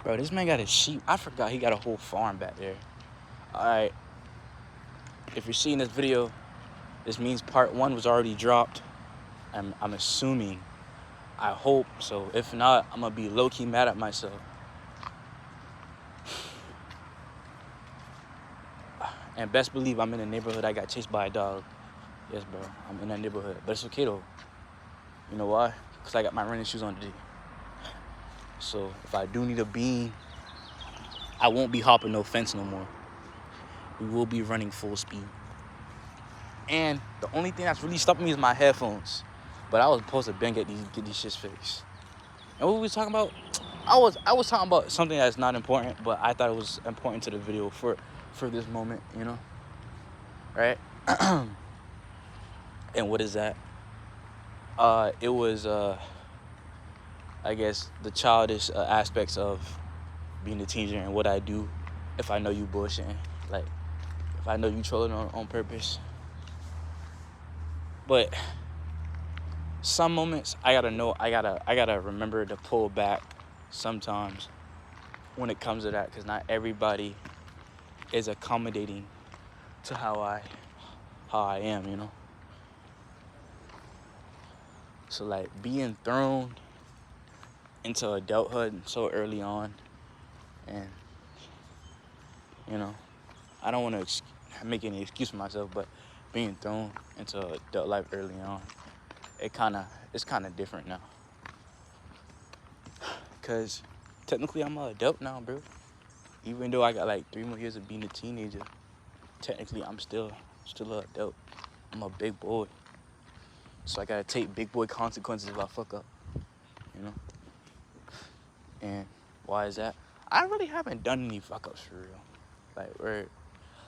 Bro, this man got his sheep. I forgot he got a whole farm back there. Alright, if you're seeing this video, this means part 1 was already dropped. I'm assuming. I hope so. If not, I'm gonna be low-key mad at myself. And best believe I'm in a neighborhood I got chased by a dog. Yes, bro. I'm in that neighborhood. But it's okay, though. You know why? Because I got my running shoes on today. So if I do need a bean, I won't be hopping no fence no more. We will be running full speed. And the only thing that's really stopping me is my headphones. But I was supposed to bang get these shits fixed. And what we was talking about? I was talking about something that's not important, but I thought it was important to the video for this moment, you know? Right? And what is that? It was I guess the childish aspects of being a teenager and what I do if I know you bullshitting. Like if I know you trolling on purpose. But some moments I gotta remember to pull back sometimes when it comes to that, because not everybody is accommodating to how I am, you know. So like being thrown into adulthood so early on, and you know, I don't want to make any excuse for myself, but being thrown into adult life early on, it's kind of different now. Cause technically I'm an adult now, bro. Even though I got like 3 more years of being a teenager, technically I'm still an adult. I'm a big boy, so I gotta take big boy consequences if I fuck up, you know. And why is that? I really haven't done any fuck ups for real.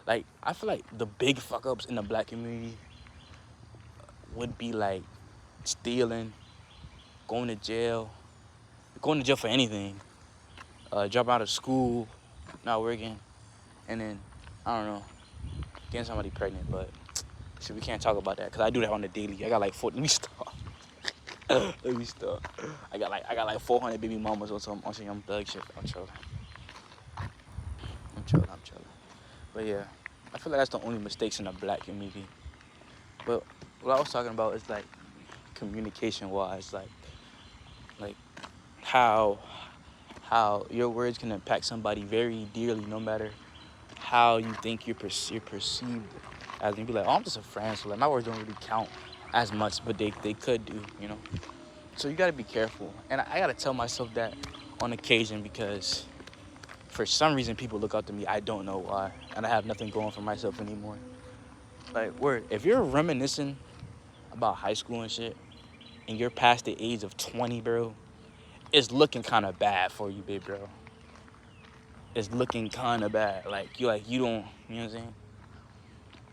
Like I feel like the big fuck ups in the black community would be like stealing, going to jail for anything, dropping out of school, not working, and then I don't know, getting somebody pregnant. But shit, we can't talk about that because I do that on the daily. I got like 40. Let me stop. Let me stop. I got like 400 baby mamas on some young thug shit. I'm chilling. But yeah, I feel like that's the only mistakes in the black community. But what I was talking about is like communication wise, like how your words can impact somebody very dearly, no matter how you think you're perceived as. You be like, oh, I'm just a friend, so like my words don't really count as much, but they could do, you know. So you gotta be careful, and I gotta tell myself that on occasion, because for some reason people look up to me. I don't know why, and I have nothing going for myself anymore. Like, word, if you're reminiscing about high school and shit, and you're past the age of 20, bro, it's looking kind of bad for you, big bro. It's looking kind of bad. Like you don't, you know what I'm saying?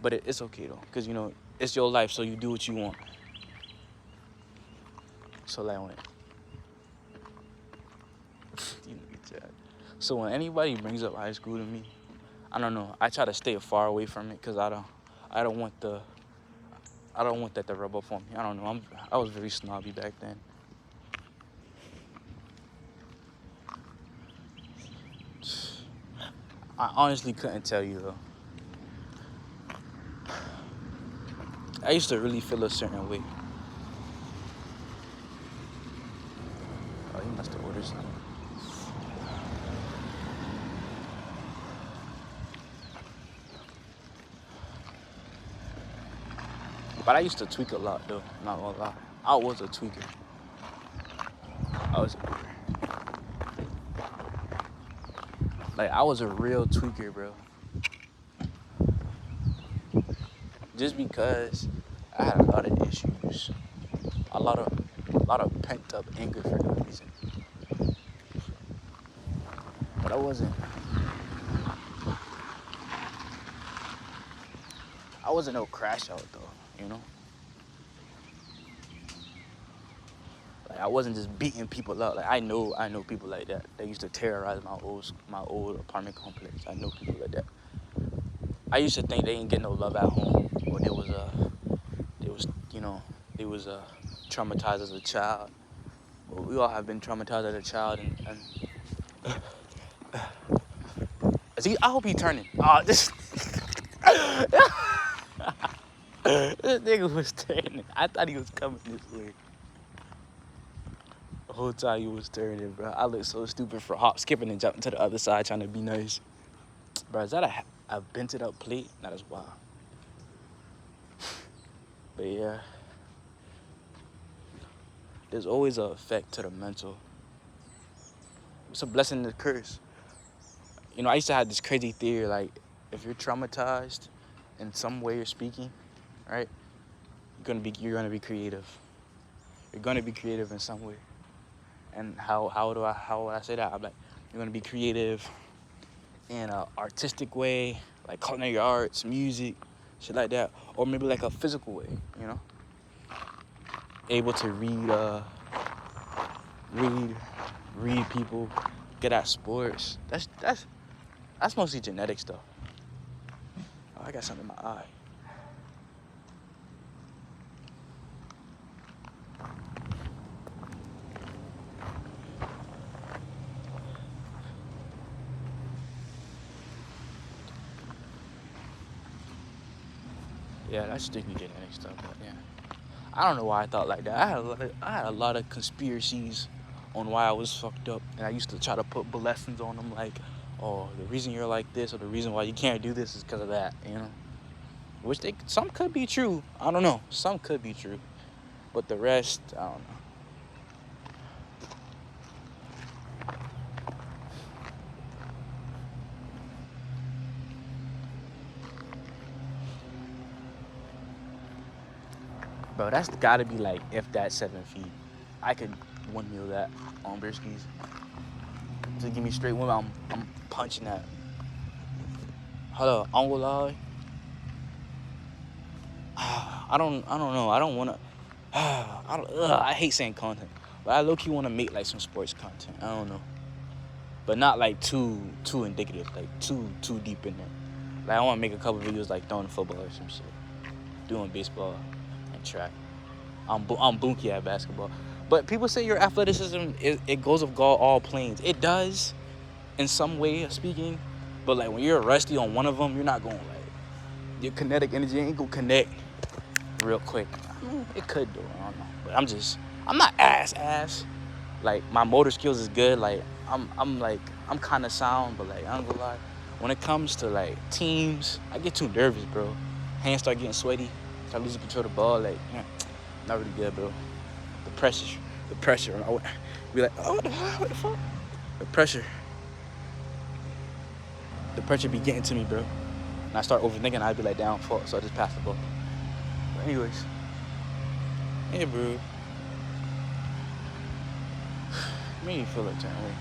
But it's okay though, cause you know it's your life, so you do what you want. So like when, so when anybody brings up high school to me, I don't know. I try to stay far away from it, cause I don't want that to rub off on me. I don't know. I was very snobby back then. I honestly couldn't tell you though. I used to really feel a certain way. Oh, he must have ordered something. But I used to tweak a lot though, not gonna lie. I was a tweaker. I was a real tweaker, bro. Just because I had a lot of issues, a lot of pent up anger for no reason. But I wasn't no crash out though, you know. Like I wasn't just beating people up. Like I know people like that. They used to terrorize my old apartment complex. I know people like that. I used to think they didn't get no love at home, or they was traumatized as a child. Well, we all have been traumatized as a child, and I hope he turning. Oh, this this nigga was turning. I thought he was coming this way. The whole time he was turning, bro. I look so stupid for hop, skipping, and jumping to the other side trying to be nice. Bro, is that a bented up plate? That is wild. But yeah, there's always an effect to the mental. It's a blessing and a curse. You know, I used to have this crazy theory, like, if you're traumatized in some way you're speaking, right, you're gonna be creative. You're gonna be creative in some way. And how would I say that? I'm like, you're gonna be creative in an artistic way, like culinary arts, music, shit like that, or maybe like a physical way, you know, able to read people, get at sports. That's mostly genetic stuff. Oh, I got something in my eye. Yeah, that's strictly genetic stuff, but yeah. I don't know why I thought like that. I had a lot of conspiracies on why I was fucked up, and I used to try to put blessings on them, like, oh, the reason you're like this or the reason why you can't do this is because of that, you know. Which some could be true. I don't know. Some could be true, but the rest, I don't know. Bro, that's gotta be like if that's 7 feet. I could windmill that on Briskies. Just give me straight one. I'm punching that. Hold up, I'm gonna lie. I don't know. I don't wanna. I hate saying content, but I low key wanna make like some sports content. I don't know, but not like too indicative, like too deep in there. Like I wanna make a couple videos like throwing football or some shit, doing baseball and track. I'm bunky at basketball, but people say your athleticism it goes of all planes. It does, in some way of speaking, but like when you're rusty on one of them, you're not going like your kinetic energy ain't gonna connect real quick. I mean, it could do. I don't know, but I'm not ass. Like my motor skills is good. Like I'm kind of sound, but like I don't gonna lie. When it comes to like teams, I get too nervous, bro. Hands start getting sweaty. Start losing control of the ball. Like, yeah, not really good, bro. The pressure. I would be like, oh, what the fuck? The pressure be getting to me, bro. And I start overthinking. I'd be like, down, fuck. So I just pass the ball. But anyways, yeah, bro. Made me feel like turning away.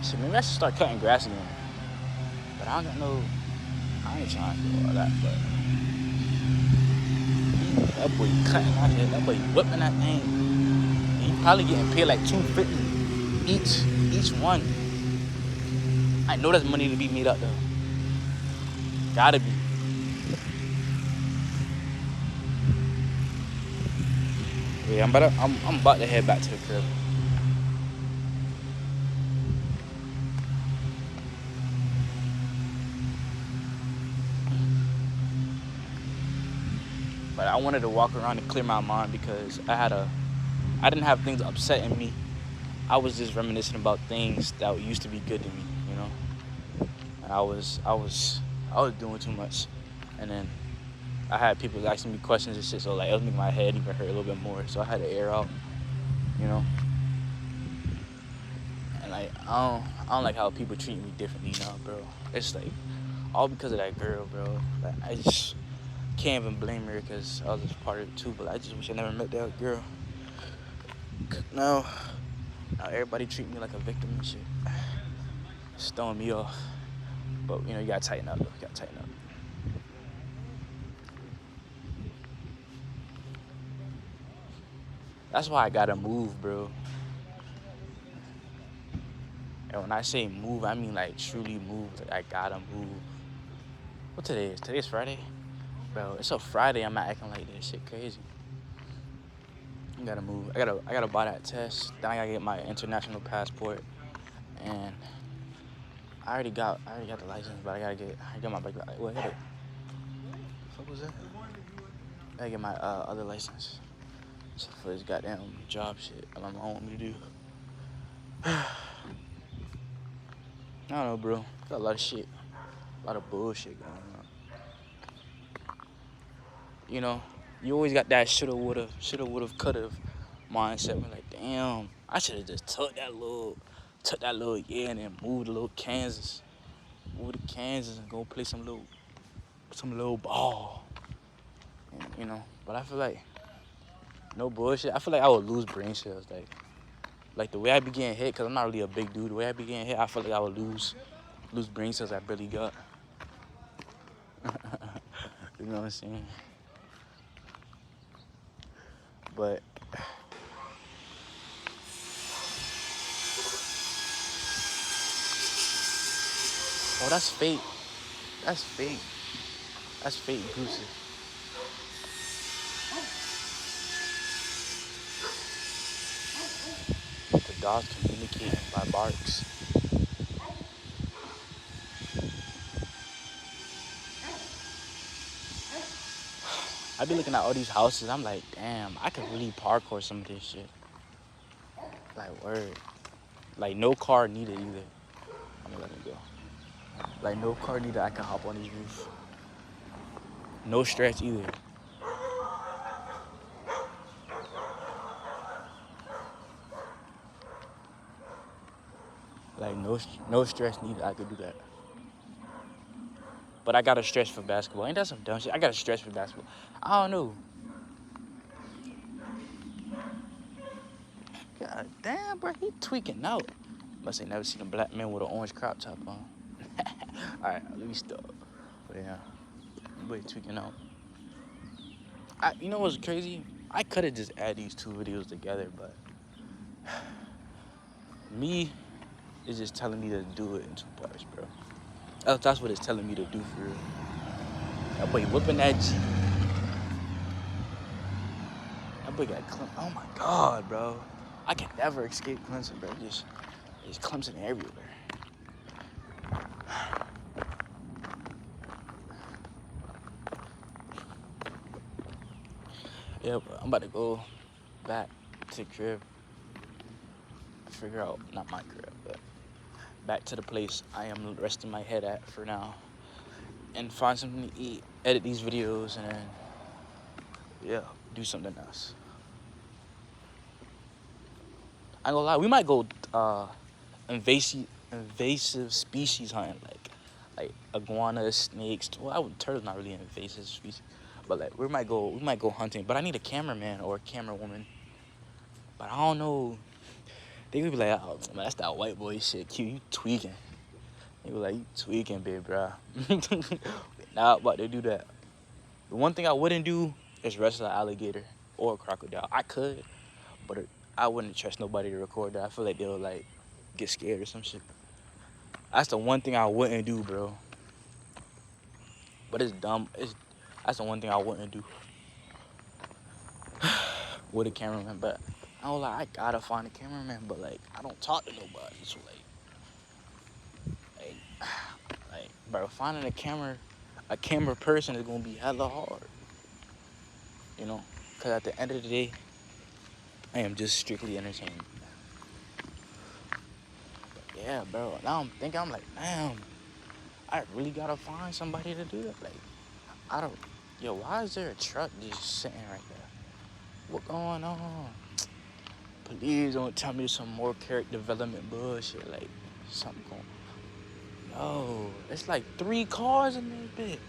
So maybe I should start cutting grass again. But I ain't trying to do all that, but that boy cutting out here, that boy whipping that thing. And he probably getting paid like $250 each one. I know there's money to be made up though. Gotta be. Yeah, I'm about to head back to the crib. But I wanted to walk around and clear my mind because I didn't have things upsetting me. I was just reminiscing about things that used to be good to me, you know. And I was doing too much, and then I had people asking me questions and shit. So like it was making my head even hurt a little bit more. So I had to air out, you know. And like I don't like how people treat me differently now, bro. It's like all because of that girl, bro. Like I just can't even blame her because I was just part of it too. But I just wish I never met that girl. Now everybody treat me like a victim and shit. It's throwing me off. But you know, you gotta tighten up. That's why I gotta move, bro. And when I say move, I mean like truly move. Like I gotta move. What today is? Today's Friday? Bro, it's a Friday. I'm not acting like this. Shit crazy. I gotta move. I gotta buy that test. Then I gotta get my international passport. And I already got the license, but I got my bike. What hit it? What was that? I gotta get my other license. So for this goddamn job shit, my mom want me to do. I don't know, bro. Got a lot of shit, a lot of bullshit going on. You know, you always got that shoulda, would've, could've mindset. We're like, damn, I should have just took that little year and then moved to little Kansas, and go play some little ball. And, you know, but I feel like no bullshit. I feel like I would lose brain cells, like the way I be getting hit, cause I'm not really a big dude. The way I be getting hit, I feel like I would lose brain cells I barely got. You know what I'm saying? But oh, that's fake. That's fake. That's fake gooses. The dogs communicating by barks. I be looking at all these houses. I'm like, damn, I could really parkour some of this shit. Like word. Like no car needed either. I'm gonna let it go. Like no car needed. I can hop on this roof. No stress either. Like no stress needed. I could do that. But I got a stretch for basketball. Ain't that some dumb shit? I got a stretch for basketball. I don't know. God damn, bro, he tweaking out. Must ain't never seen a black man with an orange crop top on. All right, let me stop. But yeah, boy tweaking out. You know what's crazy? I could have just added these two videos together, but me is just telling me to do it in two parts, bro. That's what it's telling me to do for real. That boy whipping that G. That boy got Clemson. Oh my God, bro. I can never escape Clemson, bro. Just Clemson everywhere. Yeah, but I'm about to go back to the crib. Figure out, not my crib, but back to the place I am resting my head at for now. And find something to eat, edit these videos, and then, yeah, do something else. I ain't gonna lie, we might go invasive species hunting, like iguanas, snakes. Well, turtles not really an invasive species, but like we might go hunting. But I need a cameraman or a camera woman. But I don't know. They would be like, oh, man, that's that white boy shit. Q, you tweaking. They be like, you tweaking, big bro. Not about to do that. The one thing I wouldn't do is wrestle an alligator or a crocodile. I could, but I wouldn't trust nobody to record that. I feel like they'll like get scared or some shit. That's the one thing I wouldn't do, bro. But it's dumb. That's the one thing I wouldn't do with a cameraman. But I don't like. I gotta find a cameraman, but like I don't talk to nobody. So like, bro, finding a camera person is gonna be hella hard. You know, cause at the end of the day, I am just strictly entertainment. Yeah, bro. Now I'm thinking, I'm like, damn, I really gotta find somebody to do that. Like, I don't. Yo, why is there a truck just sitting right there? What going on? Please don't tell me some more character development bullshit. Like, something going. Yo, it's like 3 cars in this bit.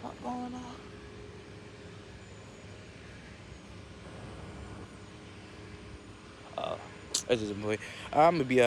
What going on? That's just a boy. I'm gonna be